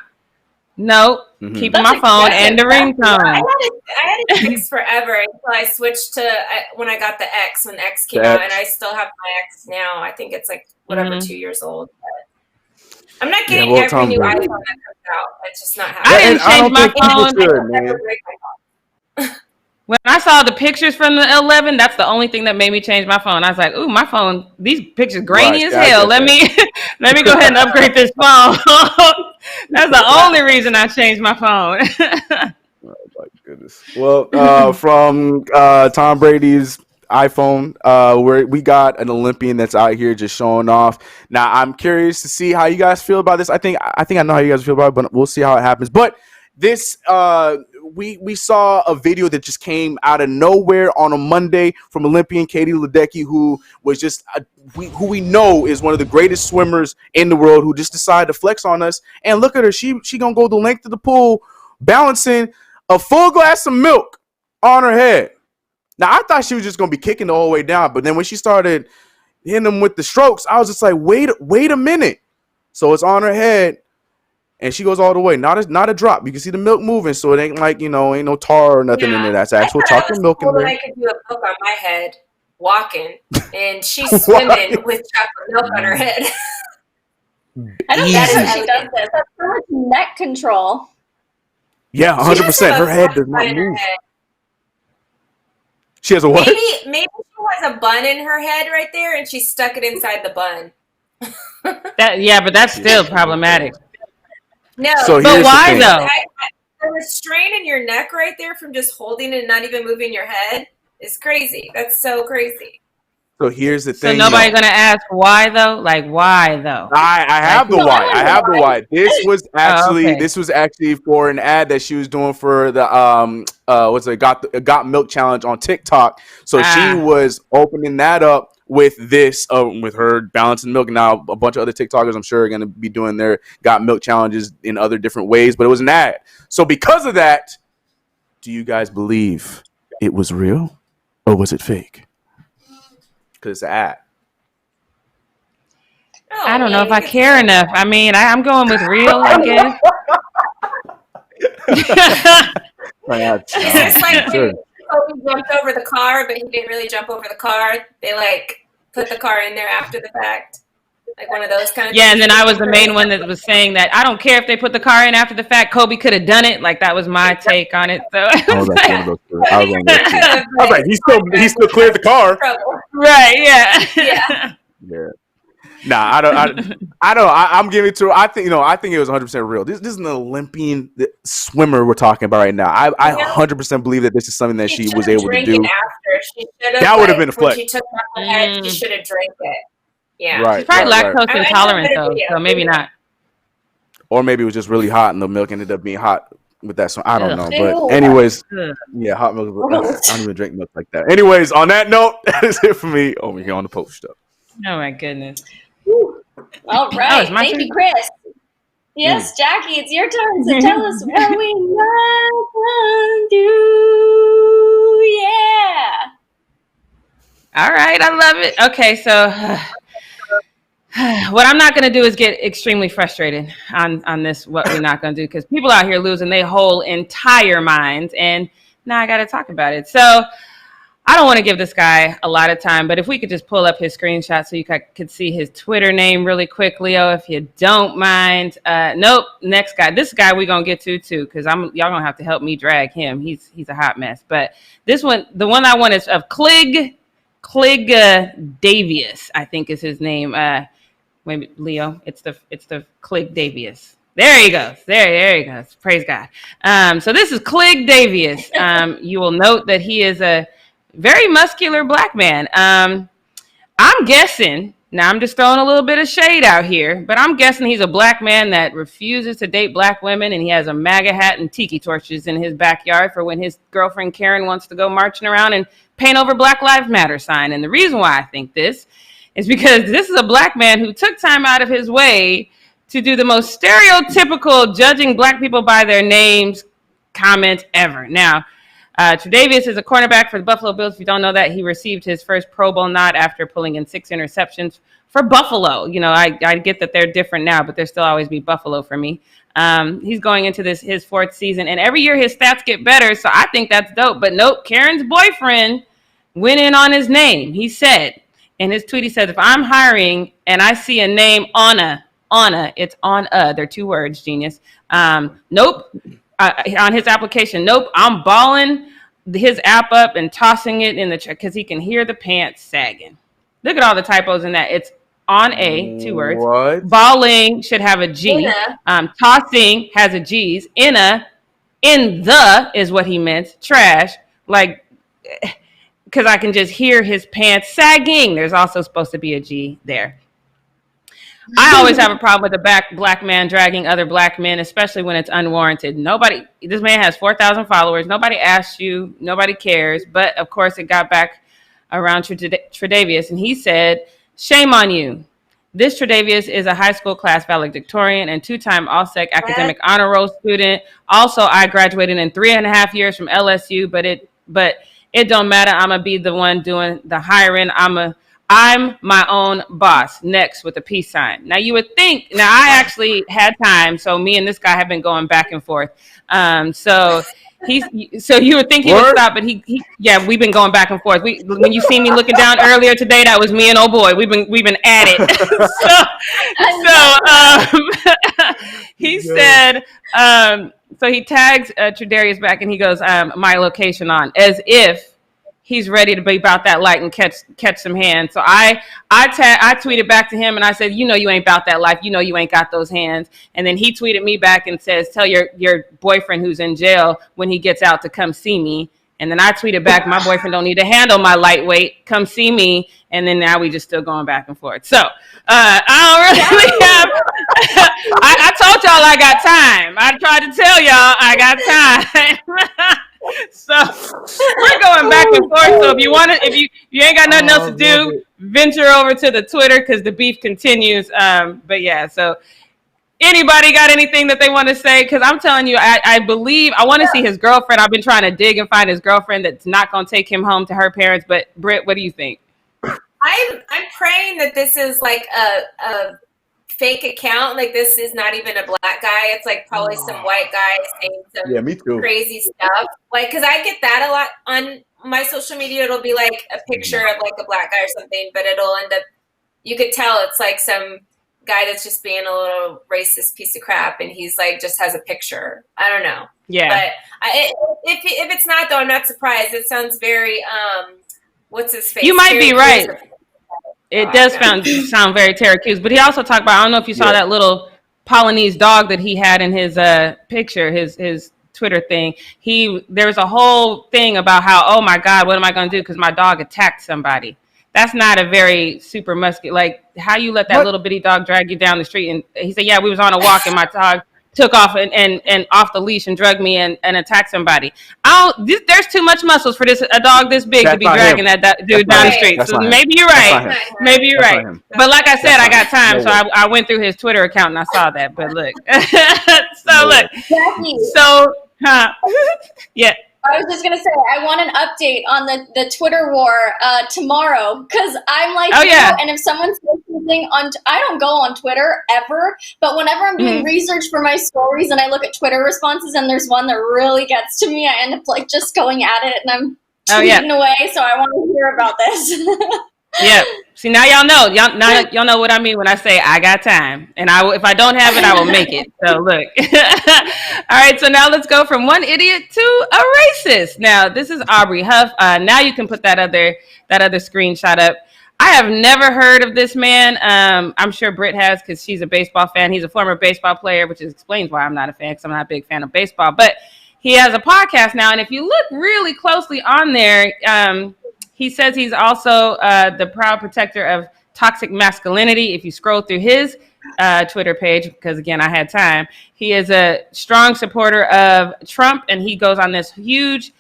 Nope, keeping my phone and the ringtone. I had a X forever until I switched to when I got the X, when X came out, and I still have my X now. I think it's like 2 years old. But I'm not getting every new iPhone that comes out. It's just not happening. I didn't change my phone. When I saw the pictures from the 11, that's the only thing that made me change my phone. I was like, "Ooh, my phone! These pictures grainy as hell. Let me go ahead and upgrade this phone." That's the only reason I changed my phone. Oh my goodness! Well, from Tom Brady's iPhone, where we got an Olympian that's out here just showing off. Now, I'm curious to see how you guys feel about this. I think I know how you guys feel about it, but we'll see how it happens. But this, we saw a video that just came out of nowhere on a Monday from Olympian Katie Ledecky, who was just who we know is one of the greatest swimmers in the world, who just decided to flex on us. And look at her; she gonna go the length of the pool, balancing a full glass of milk on her head. Now I thought she was just gonna be kicking the whole way down, but then when she started hitting them with the strokes, I was just like, wait a minute. So it's on her head. and she goes all the way. Not a drop. You can see the milk moving, so it ain't like, you know, ain't no tar or nothing in there. That's actual chocolate milk in there. I could do a book on my head walking, and she's swimming with chocolate milk on her head. I don't know how she does this. That's so much neck control. Yeah, 100%. Her head does not move. She has a what? Maybe she has a bun in her head right there, and she stuck it inside the bun. But that's still problematic. No, so but why though? The restraint in your neck right there from just holding it and not even moving your head is crazy. That's so crazy. So here's the thing. So nobody's gonna ask why though? Like why though? I have the why. I have the why. This was actually for an ad that she was doing for the Got Milk Challenge on TikTok. So she was opening that up with this, with her balancing milk. Now a bunch of other TikTokers, I'm sure, are going to be doing their Got Milk challenges in other different ways. But it was an ad. So because of that, do you guys believe it was real or was it fake? Because it's an ad. I don't know if I care enough. I mean, I'm going with real, I guess. It's like when Kobe jumped over the car, but he didn't really jump over the car. They like put the car in there after the fact. Like one of those kinds. Yeah, and then I was the main one that was saying that I don't care if they put the car in after the fact. Kobe could have done it. Like that was my take on it. So I was like, he still cleared the car. Right? Yeah. Yeah. Nah, I don't. I'm giving it to her. I think it was 100% real. This is an Olympian swimmer we're talking about right now. I 100% believe that this is something that she was able to do. That would have been a flex. She took off her head. She should have drank it. Yeah, right. She's probably lactose intolerant though, so maybe not. Or maybe it was just really hot, and the milk ended up being hot with that. So I don't know. But anyways, yeah, hot milk. I don't even drink milk like that. Anyways, on that note, that is it for me over here on the post up. Oh my goodness. All right, thank you, Chris. Yes, Jackie, it's your turn. So tell us what we not do. Yeah. All right, I love it. Okay, so what I'm not going to do is get extremely frustrated on this. What we're not going to do, because people out here losing their whole entire minds, and now I got to talk about it. So I don't want to give this guy a lot of time, but if we could just pull up his screenshot so you could see his Twitter name really quick, Leo, if you don't mind. Nope. Next guy. This guy we're going to get to too, because y'all going to have to help me drag him. He's a hot mess. But this one, the one I want is of Clig Davius, I think is his name. Maybe Leo. It's the Clig Davius. There he goes. There he goes. Praise God. So this is Clig Davius. You will note that he is a very muscular black man. I'm guessing, now I'm just throwing a little bit of shade out here, but I'm guessing he's a black man that refuses to date black women, and he has a MAGA hat and tiki torches in his backyard for when his girlfriend Karen wants to go marching around and paint over Black Lives Matter sign. And the reason why I think this is because this is a black man who took time out of his way to do the most stereotypical judging black people by their names comment ever. Now, Tre'Davious is a cornerback for the Buffalo Bills. If you don't know that, he received his first Pro Bowl nod after pulling in 6 interceptions for Buffalo. You know, I get that they're different now, but they'll still always be Buffalo for me. He's going into his 4th season, and every year his stats get better, so I think that's dope. But nope, Karen's boyfriend went in on his name. He said, in his tweet, he said, if I'm hiring and I see a name, Anna, it's they're 2 words, genius. Nope. On his application, nope, I'm balling his app up and tossing it in the check because he can hear the pants sagging. Look at all the typos in that. It's on 2 words. What? Balling should have a G. Tossing has a G's. In the is what he meant. Trash. Like, because I can just hear his pants sagging. There's also supposed to be a G there. I always have a problem with a black man dragging other black men, especially when it's unwarranted. This man has 4,000 followers. Nobody asked you. Nobody cares. But, of course, it got back around Tre'Davious, and he said, shame on you. This Tre'Davious is a high school class valedictorian and 2-time All-Sec academic honor roll student. Also, I graduated in 3.5 years from LSU, but it don't matter. I'm going to be the one doing the hiring. I'm I'm my own boss. Next with a peace sign. Now you would think. Now I actually had time, so me and this guy have been going back and forth. So you would think he would stop, but he yeah, we've been going back and forth. When you see me looking down earlier today, that was me and old boy. We've been at it. He said, so he tags Tradarius back and he goes, my location on, as if he's ready to be about that light and catch some hands. So I tweeted back to him and I said, you know, you ain't about that life. You know, you ain't got those hands. And then he tweeted me back and says, tell your boyfriend who's in jail when he gets out to come see me. And then I tweeted back, my boyfriend don't need to handle my lightweight. Come see me. And then now we just still going back and forth. So I don't really have. I told y'all I got time. I tried to tell y'all I got time. So we're going back and forth. So if you ain't got nothing else to do, venture over to the Twitter because the beef continues. But yeah, so anybody got anything that they want to say? Because I'm telling you, I believe I want to see his girlfriend. I've been trying to dig and find his girlfriend that's not going to take him home to her parents. But Britt, what do you think? I'm praying that this is like a fake account. Like this is not even a black guy. It's like probably some white guy saying some me too. crazy stuff. Like, because I get that a lot on my social media. It'll be like a picture of like a black guy or something, but it'll end up, you could tell it's like some guy that's just being a little racist piece of crap, and he's like just has a picture. I don't know. Yeah. But if it's not though, I'm not surprised. It sounds very what's his face? You might be right. It does sound very Terry Crews, but he also talked about, I don't know if you saw that little Polynese dog that he had in his picture, his Twitter thing. There was a whole thing about how, oh my God, what am I going to do? Because my dog attacked somebody. That's not a very super muscular, like how you let that little bitty dog drag you down the street. And he said, yeah, we was on a walk and my dog took off and off the leash and drugged me and attacked somebody. There's too much muscles for a dog this big to be dragging that dude down the street. So maybe you're right. Maybe you're right. But like I said, I got time, so I went through his Twitter account and I saw that. But look, yeah. I was just going to say, I want an update on the Twitter war tomorrow, because I'm like, and if someone says something I don't go on Twitter ever, but whenever I'm doing research for my stories and I look at Twitter responses and there's one that really gets to me, I end up like just going at it and I'm tweeting away, so I want to hear about this. Yeah. See, now y'all know. Y'all know what I mean when I say I got time. And if I don't have it, I will make it. So look. All right. So now let's go from one idiot to a racist. Now this is Aubrey Huff. Now you can put that other screenshot up. I have never heard of this man. I'm sure Britt has because she's a baseball fan. He's a former baseball player, which explains why I'm not a fan, because I'm not a big fan of baseball. But he has a podcast now. And if you look really closely on there, he says he's also the proud protector of toxic masculinity. If you scroll through his Twitter page, because again, I had time, he is a strong supporter of Trump, and he goes on this huge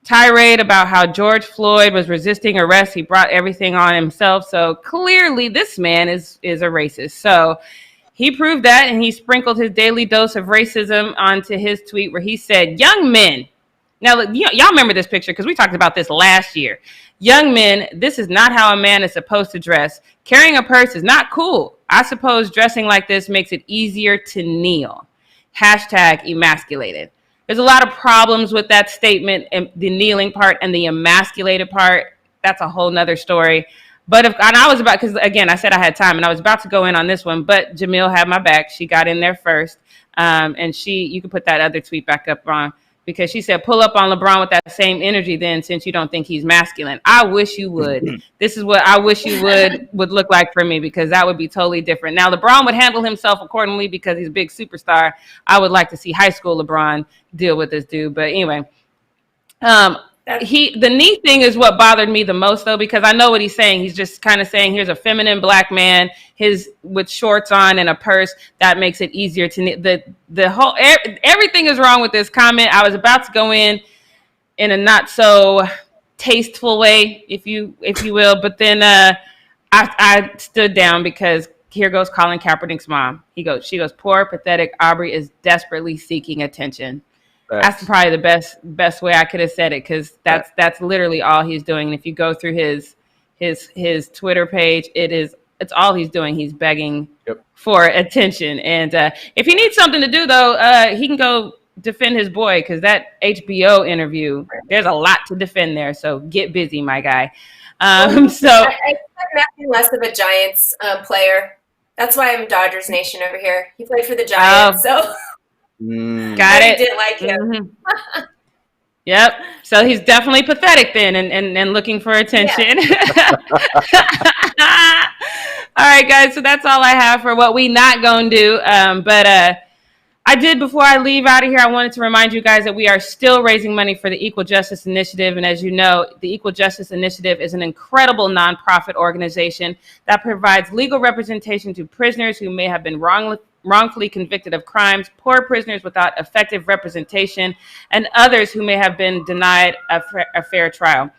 tirade about how George Floyd was resisting arrest. He brought everything on himself. So clearly this man is a racist. So he proved that, and he sprinkled his daily dose of racism onto his tweet where he said, young men. Now, y'all remember this picture because we talked about this last year. Young men, this is not how a man is supposed to dress. Carrying a purse is not cool. I suppose dressing like this makes it easier to kneel. Hashtag emasculated. There's a lot of problems with that statement, and the kneeling part and the emasculated part. That's a whole nother story. But because again, I said I had time and I was about to go in on this one, but Jamil had my back. She got in there first. And you can put that other tweet back up on, because she said, pull up on LeBron with that same energy then, since you don't think he's masculine. I wish you would. This is what I wish you would look like for me, because that would be totally different. Now, LeBron would handle himself accordingly because he's a big superstar. I would like to see high school LeBron deal with this dude. But anyway, the knee thing is what bothered me the most, though, because I know what he's saying. He's just kind of saying, here's a feminine black man, with shorts on and a purse, that makes it easier to everything is wrong with this comment. I was about to go in a not so tasteful way, if you will, but then I stood down, because here goes Colin Kaepernick's mom. She goes, poor, pathetic Aubrey is desperately seeking attention. That's probably the best way I could have said it, because that's literally all he's doing. And if you go through his his Twitter page. It's all he's doing. He's begging Yep. for attention. And if he needs something to do, though, he can go defend his boy, because that HBO interview, there's a lot to defend there. So get busy, my guy. I expect nothing less of a Giants player. That's why I'm Dodgers Nation over here. He played for the Giants, so got it. I didn't like him. Mm-hmm. Yep. So he's definitely pathetic then, and looking for attention. Yeah. All right, guys. So that's all I have for what we not gonna do. But I did, before I leave out of here, I wanted to remind you guys that we are still raising money for the Equal Justice Initiative. And as you know, the Equal Justice Initiative is an incredible nonprofit organization that provides legal representation to prisoners who may have been wrongfully convicted of crimes, poor prisoners without effective representation, and others who may have been denied a fair trial.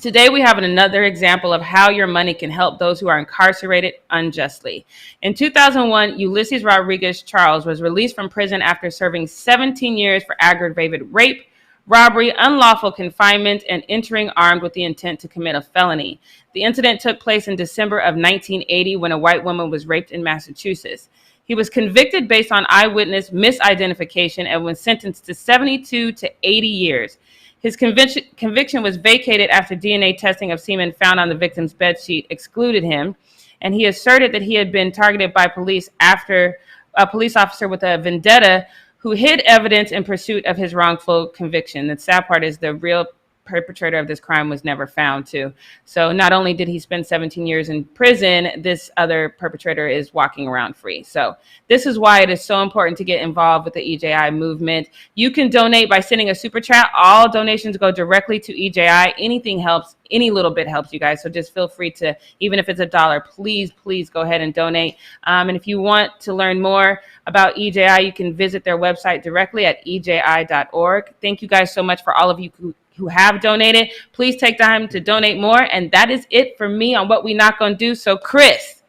Today, we have another example of how your money can help those who are incarcerated unjustly. In 2001, Ulysses Rodriguez Charles was released from prison after serving 17 years for aggravated rape, robbery, unlawful confinement, and entering armed with the intent to commit a felony. The incident took place in December of 1980 when a white woman was raped in Massachusetts. He was convicted based on eyewitness misidentification and was sentenced to 72 to 80 years. His conviction was vacated after DNA testing of semen found on the victim's bedsheet excluded him, and he asserted that he had been targeted by police after a police officer with a vendetta who hid evidence in pursuit of his wrongful conviction. The sad part is the real perpetrator of this crime was never found too. So not only did he spend 17 years in prison, this other perpetrator is walking around free. So this is why it is so important to get involved with the EJI movement. You can donate by sending a super chat. All donations go directly to EJI. Anything helps. Any little bit helps, you guys. So just feel free to, even if it's $1, please go ahead and donate. And if you want to learn more about EJI, you can visit their website directly at eji.org. Thank you guys so much for all of you who have donated. Please take time to donate more. And that is it for me on what we not going to do. So Chris,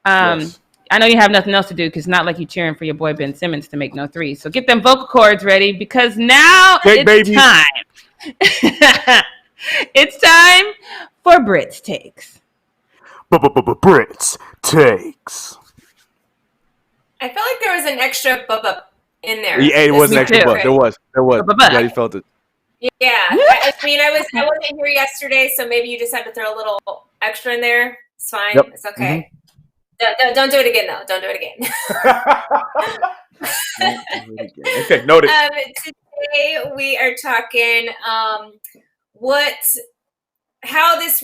yes. I know you have nothing else to do, because it's not like you cheering for your boy Ben Simmons to make no threes. So get them vocal cords ready, because now it's time. It's time for Brit's Takes. Brit's Takes. I felt like there was an extra bub in there. Yeah, it was an extra bub. There was. Glad you felt it. Yeah, I mean, I wasn't here yesterday, so maybe you just had to throw a little extra in there. It's fine. Yep. It's okay. Mm-hmm. Don't do it again, though. Don't do it again. Okay, noted. Today we are talking how this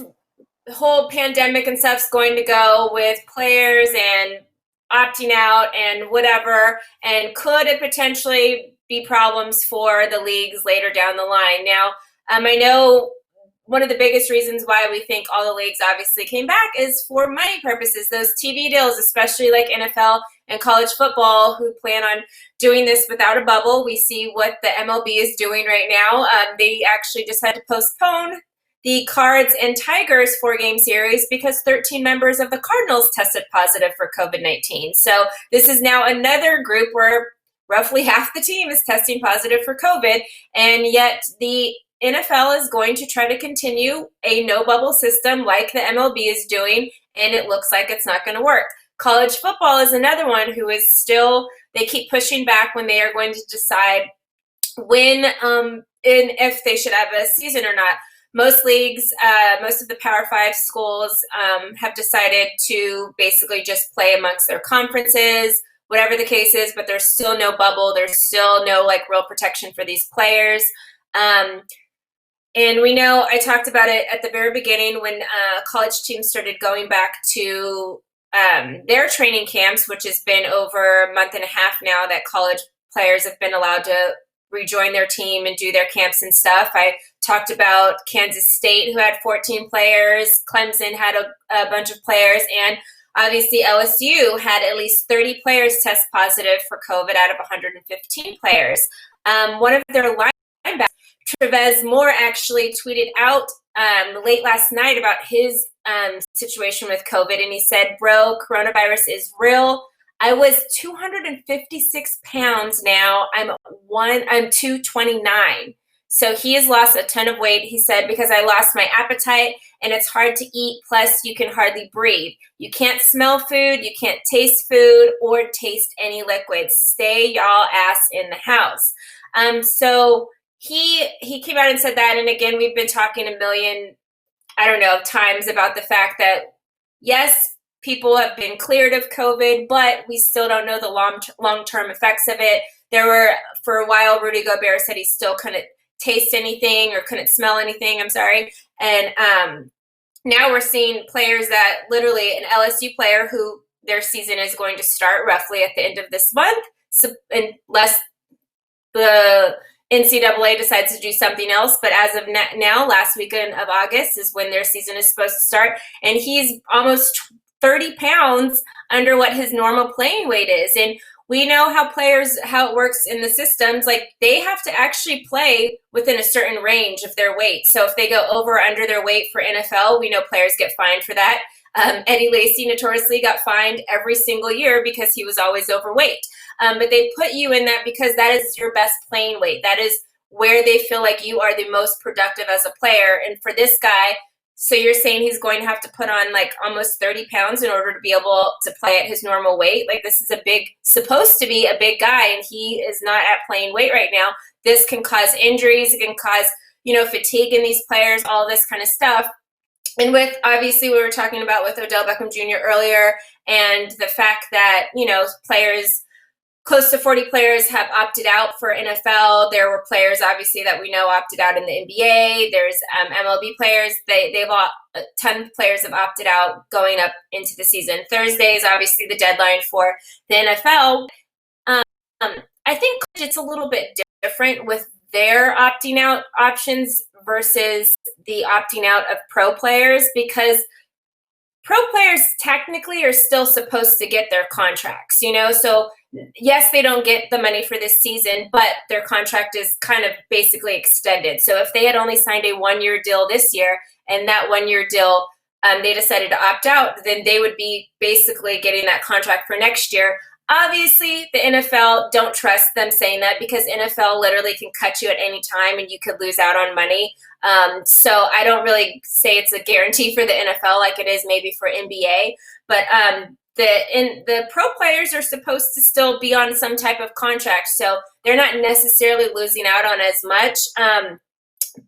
whole pandemic and stuff's going to go with players and opting out and whatever, and could it potentially be problems for the leagues later down the line. Now, I know one of the biggest reasons why we think all the leagues obviously came back is for money purposes. Those TV deals, especially like NFL and college football, who plan on doing this without a bubble. We see what the MLB is doing right now. They actually just had to postpone the Cards and Tigers 4-game series because 13 members of the Cardinals tested positive for COVID-19. So this is now another group where roughly half the team is testing positive for COVID, and yet the NFL is going to try to continue a no-bubble system like the MLB is doing, and it looks like it's not going to work. College football is another one who is still, they keep pushing back when they are going to decide when and if they should have a season or not. Most leagues, most of the Power 5 schools have decided to basically just play amongst their conferences, whatever the case is, but there's still no bubble. There's still no like real protection for these players. And we know, I talked about it at the very beginning when college teams started going back to their training camps, which has been over a month and a half now that college players have been allowed to rejoin their team and do their camps and stuff. I talked about Kansas State, who had 14 players. Clemson had a bunch of players, and obviously LSU had at least 30 players test positive for COVID out of 115 players. One of their linebackers, Trevez Moore, actually tweeted out late last night about his situation with COVID, and he said, "Bro, coronavirus is real. I was 256 pounds now. I'm 229. So he has lost a ton of weight. He said, because I lost my appetite and it's hard to eat. Plus you can hardly breathe. You can't smell food. You can't taste food or taste any liquids. Stay y'all ass in the house. So he came out and said that. And again, we've been talking a million, times about the fact that, yes, people have been cleared of COVID, but we still don't know the long-term effects of it. For a while, Rudy Gobert said he still couldn't taste anything or couldn't smell anything. And now we're seeing players that literally, an LSU player who their season is going to start roughly at the end of this month, unless the NCAA decides to do something else. But as of now, last weekend of August is when their season is supposed to start. And he's almost 30 pounds under what his normal playing weight is. And we know how it works in the systems. Like, they have to actually play within a certain range of their weight. So if they go over or under their weight for NFL, we know players get fined for that. Eddie Lacy notoriously got fined every single year because he was always overweight. But they put you in that because that is your best playing weight. That is where they feel like you are the most productive as a player. And for this guy, so you're saying he's going to have to put on like almost 30 pounds in order to be able to play at his normal weight? Like, this is supposed to be a big guy, and he is not at playing weight right now. This can cause injuries. It can cause, fatigue in these players, all this kind of stuff. And with, obviously, we were talking about with Odell Beckham Jr. earlier, and the fact that, players, close to 40 players have opted out for NFL. There were players, obviously, that we know opted out in the NBA. There's MLB players. They've all, a ton of players have opted out going up into the season. Thursday is obviously the deadline for the NFL. I think it's a little bit different with their opting out options versus the opting out of pro players, because pro players technically are still supposed to get their contracts, so yes, they don't get the money for this season, but their contract is kind of basically extended. So if they had only signed a 1-year deal this year, and that 1-year deal, they decided to opt out, then they would be basically getting that contract for next year. Obviously, the NFL, don't trust them saying that, because NFL literally can cut you at any time and you could lose out on money. So I don't really say it's a guarantee for the NFL like it is maybe for NBA. But the pro players are supposed to still be on some type of contract, so they're not necessarily losing out on as much.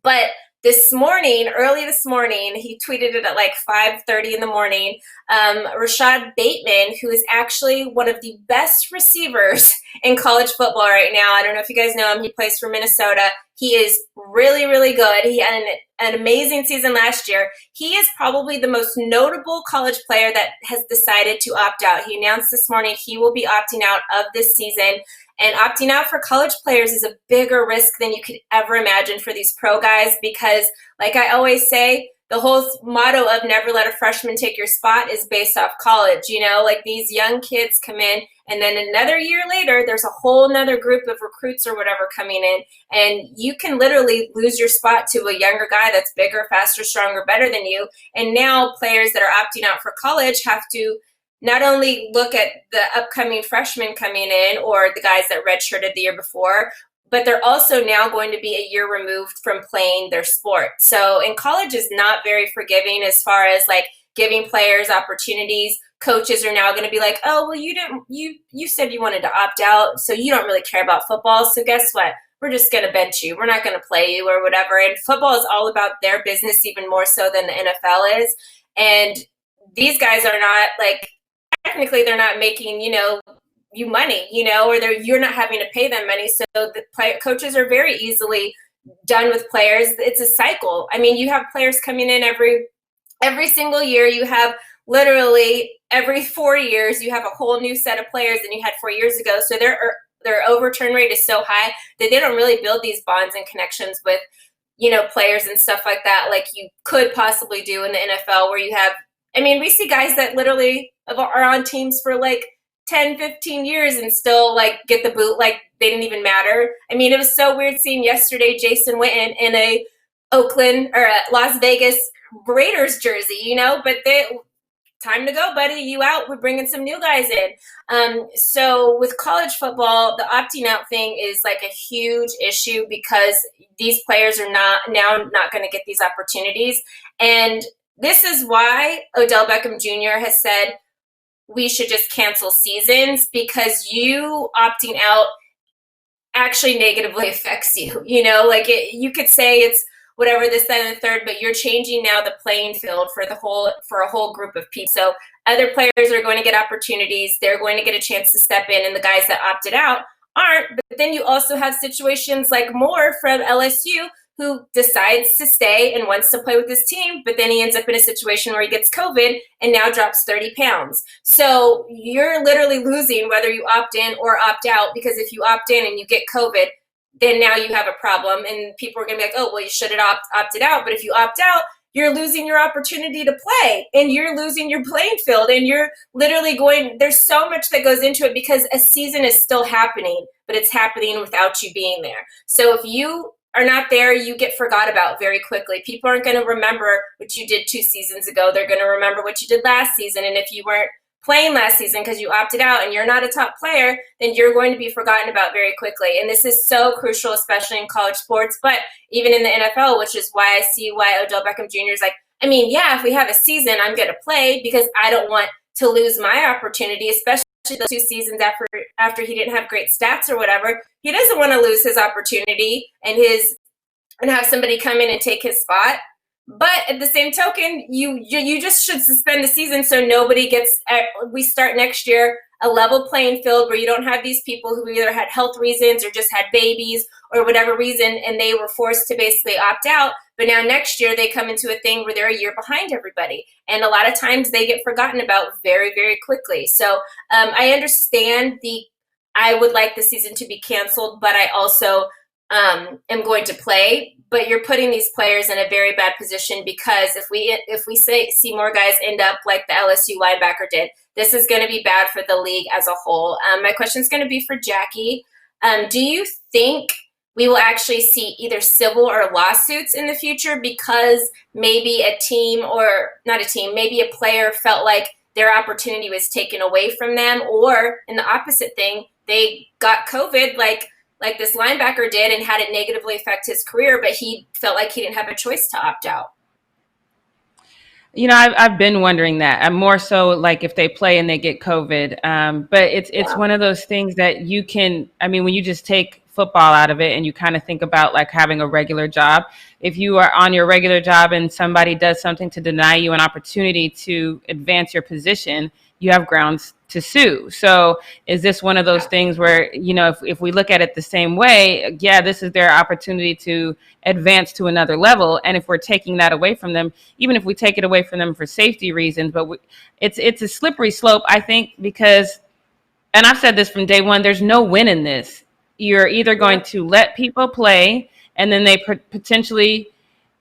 But early this morning, he tweeted it at like 5:30 in the morning. Rashad Bateman, who is actually one of the best receivers in college football right now. I don't know if you guys know him. He plays for Minnesota. He is really, really good. He had an amazing season last year. He is probably the most notable college player that has decided to opt out. He announced this morning he will be opting out of this season. And opting out for college players is a bigger risk than you could ever imagine for these pro guys, because, like I always say, the whole motto of never let a freshman take your spot is based off college. Like, these young kids come in, and then another year later, there's a whole nother group of recruits or whatever coming in, and you can literally lose your spot to a younger guy that's bigger, faster, stronger, better than you. And now players that are opting out for college have to not only look at the upcoming freshmen coming in or the guys that redshirted the year before, but they're also now going to be a year removed from playing their sport. So, and college is not very forgiving as far as like giving players opportunities. Coaches are now going to be like, oh, well, you said you wanted to opt out, so you don't really care about football. So guess what? We're just going to bench you. We're not going to play you or whatever. And football is all about their business even more so than the NFL is. And these guys are not like, technically they're not making, you money, or you're not having to pay them money. So the coaches are very easily done with players. It's a cycle. I mean, you have players coming in every single year. You have literally every 4 years, you have a whole new set of players than you had 4 years ago. So their overturn rate is so high that they don't really build these bonds and connections with, players and stuff like that, like you could possibly do in the NFL, where you have, we see guys that literally are on teams for like 10, 15 years and still like get the boot like they didn't even matter. It was so weird seeing yesterday Jason Witten in a Oakland or a Las Vegas Raiders jersey, but time to go, buddy. You out. We're bringing some new guys in. So with college football, the opting out thing is like a huge issue because these players are not going to get these opportunities. And this is why Odell Beckham Jr. has said we should just cancel seasons, because you opting out actually negatively affects you. You know, like you could say it's whatever, this, that, and the third, but you're changing now the playing field for a whole group of people. So other players are going to get opportunities. They're going to get a chance to step in, and the guys that opted out aren't. But then you also have situations like Moore from LSU, who decides to stay and wants to play with his team, but then he ends up in a situation where he gets COVID and now drops 30 pounds. So you're literally losing whether you opt in or opt out, because if you opt in and you get COVID, then now you have a problem, and people are going to be like, oh, well, you should have opted out. But if you opt out, you're losing your opportunity to play, and you're losing your playing field, and you're literally there's so much that goes into it, because a season is still happening, but it's happening without you being there. So if you are not there, you get forgot about very quickly. People aren't going to remember what you did 2 seasons ago. They're going to remember what you did last season. And if you weren't playing last season because you opted out and you're not a top player, then you're going to be forgotten about very quickly. And this is so crucial, especially in college sports, but even in the NFL, which is why I see why Odell Beckham Jr. is like, I mean, yeah, if we have a season, I'm going to play, because I don't want to lose my opportunity, especially the 2 seasons after he didn't have great stats or whatever. He doesn't want to lose his opportunity and have somebody come in and take his spot. But at the same token, you just should suspend the season so nobody gets. We start next year a level playing field where you don't have these people who either had health reasons or just had babies or whatever reason, and they were forced to basically opt out. But now next year they come into a thing where they're a year behind everybody, and a lot of times they get forgotten about very, very quickly. So I understand I would like the season to be canceled, but I also am going to play. But you're putting these players in a very bad position, because if we see more guys end up like the LSU linebacker did, this is going to be bad for the league as a whole. My question is going to be for Jackie. Do you think we will actually see either civil or lawsuits in the future because maybe maybe a player felt like their opportunity was taken away from them, or in the opposite thing, they got COVID like this linebacker did and had it negatively affect his career, but he felt like he didn't have a choice to opt out? You know, I've been wondering that. I'm more so like if they play and they get COVID. But it's one of those things that you can, I mean, when you just take football out of it and you kind of think about like having a regular job, if you are on your regular job and somebody does something to deny you an opportunity to advance your position, you have grounds to sue. So is this one of those things where, you know, if we look at it the same way, yeah, this is their opportunity to advance to another level. And if we're taking that away from them, even if we take it away from them for safety reasons, but it's a slippery slope, I think, because, and I've said this from day one, there's no win in this. You're either going to let people play and then they potentially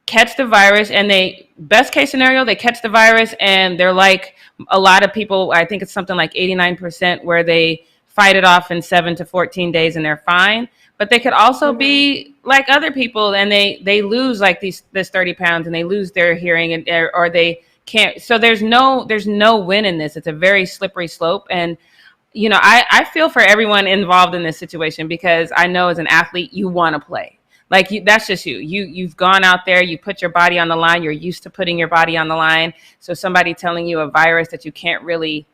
catch the virus, and best case scenario, they catch the virus and they're like a lot of people, I think it's something like 89% where they fight it off in 7 to 14 days and they're fine. But they could also be like other people and they lose like this 30 pounds and they lose their hearing or they can't. So there's no win in this. It's a very slippery slope. And, you know, I feel for everyone involved in this situation, because I know as an athlete, you want to play. Like that's just you've gone out there, you put your body on the line. You're used to putting your body on the line. So somebody telling you a virus that you can't really,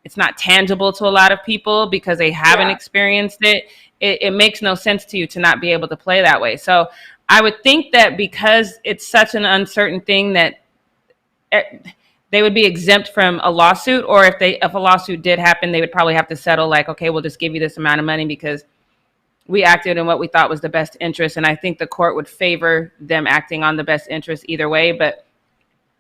it's not tangible to a lot of people because they haven't experienced it. It makes no sense to you to not be able to play that way. So I would think that because it's such an uncertain thing that they would be exempt from a lawsuit, or if a lawsuit did happen, they would probably have to settle like, okay, we'll just give you this amount of money because we acted in what we thought was the best interest. And I think the court would favor them acting on the best interest either way. But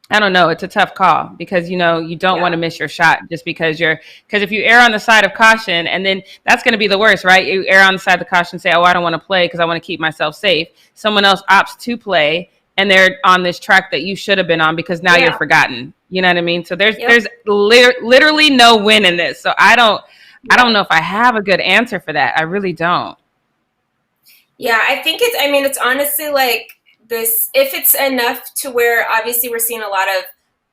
I don't know. It's a tough call because, you know, you don't want to miss your shot just because if you err on the side of caution, and then that's going to be the worst, right? You err on the side of the caution, say, oh, I don't want to play because I want to keep myself safe. Someone else opts to play and they're on this track that you should have been on because now you're forgotten. You know what I mean? So there's literally no win in this. So I don't know if I have a good answer for that. I really don't. Yeah, I think it's honestly like this, if it's enough to where obviously we're seeing a lot of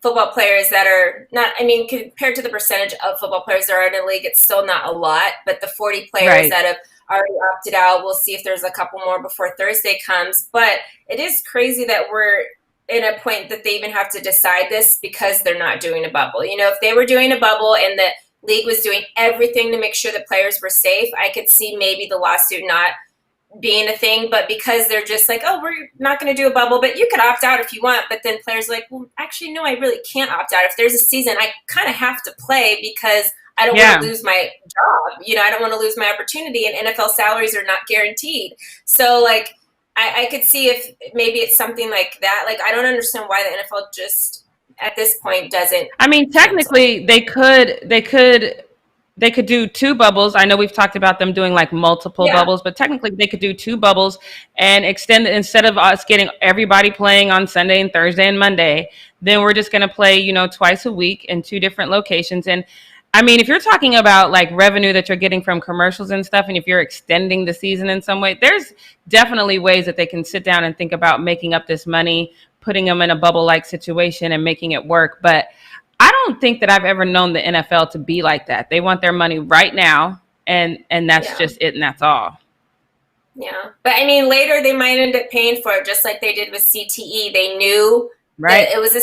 football players that are not, I mean, compared to the percentage of football players that are in the league, it's still not a lot, but the 40 players that have already opted out, we'll see if there's a couple more before Thursday comes. But it is crazy that we're in a point that they even have to decide this because they're not doing a bubble. You know, if they were doing a bubble and the league was doing everything to make sure the players were safe, I could see maybe the lawsuit not being a thing. But because they're just like, oh, we're not going to do a bubble, but you could opt out if you want. But then players are like, well, actually, no, I really can't opt out. If there's a season, I kind of have to play because I don't want to lose my job. You know, I don't want to lose my opportunity, and NFL salaries are not guaranteed. So, like, I could see if maybe it's something like that. Like, I don't understand why the NFL just at this point doesn't. I mean, technically, they could do 2 bubbles. I know we've talked about them doing like multiple bubbles, but technically they could do 2 bubbles and extend it. Instead of us getting everybody playing on Sunday and Thursday and Monday, then we're just going to play, you know, twice a week in 2 different locations. And I mean, if you're talking about like revenue that you're getting from commercials and stuff, and if you're extending the season in some way, there's definitely ways that they can sit down and think about making up this money, putting them in a bubble-like situation and making it work. But I don't think that I've ever known the NFL to be like that. They want their money right now, and that's just it, and that's all. Yeah. But I mean, later they might end up paying for it, just like they did with CTE. They knew that it was a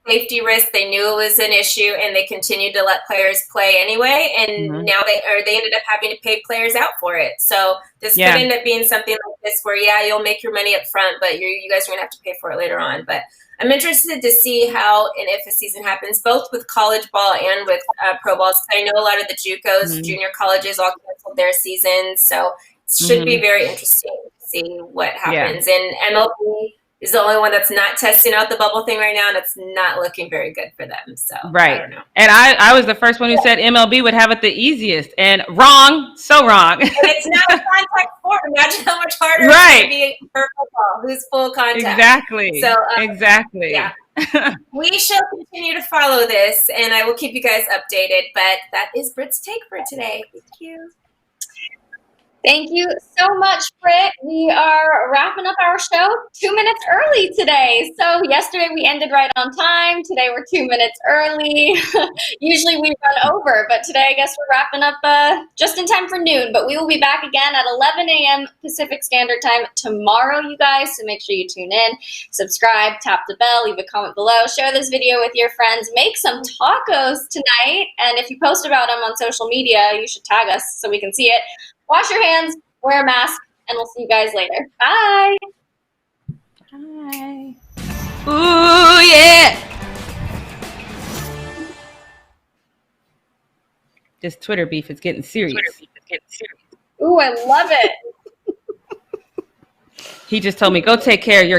safety risk. They knew it was an issue, and they continued to let players play anyway. And now they ended up having to pay players out for it. So this could end up being something like this where, you'll make your money up front, but you guys are going to have to pay for it later on. But I'm interested to see how and if a season happens, both with college ball and with pro balls. I know a lot of the JUCOs, junior colleges, all canceled their seasons. So it should be very interesting to see what happens. And MLB is the only one that's not testing out the bubble thing right now, and it's not looking very good for them. So I don't know. And I was the first one who said MLB would have it the easiest, and wrong, so wrong. And it's now a contact sport. Imagine how much harder it's going to be for football, who's full contact. Exactly. So Yeah. We shall continue to follow this, and I will keep you guys updated. But that is Britt's take for today. Thank you. Thank you so much, Britt. We are wrapping up our show 2 minutes early today. So yesterday we ended right on time. Today we're 2 minutes early. Usually we run over, but today I guess we're wrapping up just in time for noon. But we will be back again at 11 a.m. Pacific Standard Time tomorrow, you guys. So make sure you tune in, subscribe, tap the bell, leave a comment below, share this video with your friends, make some tacos tonight. And if you post about them on social media, you should tag us so we can see it. Wash your hands, wear a mask, and we'll see you guys later. Bye. Bye. Ooh, yeah. This Twitter beef is getting serious. Ooh, I love it. He just told me, go take care of your